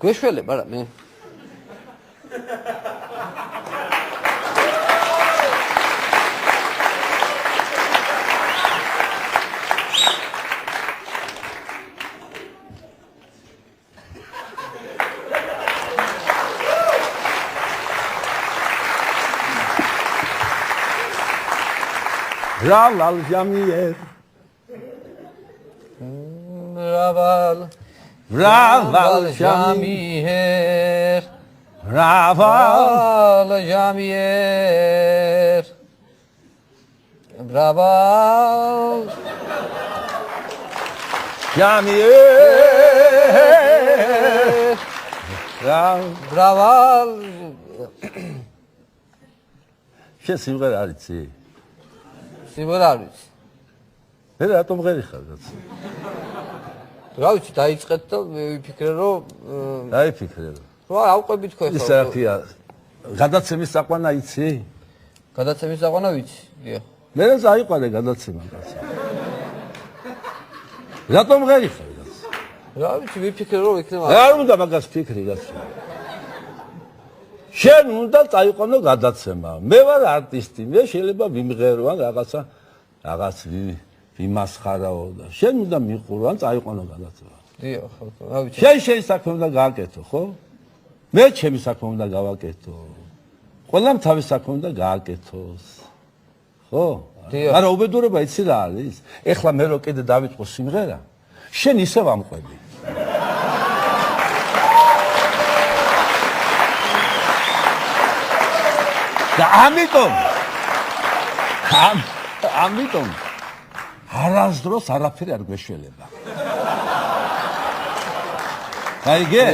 გვეშველებ არა მე. Raval Jamier. Raval Jamier. Raval Jamier. Raval Jamier. Raval. შენ სიმღერა არ იცი? სიმღერა არ ვიცი. მე რატომ ღერი ხარ კაცო? რა ვიცი, დაიწყეთ და მე ვიფიქრე რომ დაიფიქრე რომ. რა ავყვებით ხო ეს რაფია? გადაცემის საყვანა იცი? გადაცემის საყვანა ვიცი. დიახ. მე რა წაიყვანე გადაცემა კაცო. რატომ ღერი ხარ კაცო? რა ვიცი, ვიფიქრე რომ იქნება. არ უნდა მაგას ფიქრი კაცო. შენ უნდა წაიყვანო გადაცემა. მე ვარ არტისტი, მე შეიძლება ვიმღერო ან რაღაც ვიმასხარაო და შენ უნდა მიყურო ან წაიყვანო გადაცემა. დიახ, რა ვიცი. შენ საქმე უნდა გააკეთო, ხო? მე ჩემი საქმე უნდა გავაკეთო. ყველამ თავის საქმე უნდა გააკეთოს. ხო? მაგრამ უბედურება იცი რა არის? ეხლა მე რო კიდე დავიწყო სიმღერა, შენ ისევ ამყვები. და ამიტომ არასდროს არაფერი არ გვეშველება. გაიგე?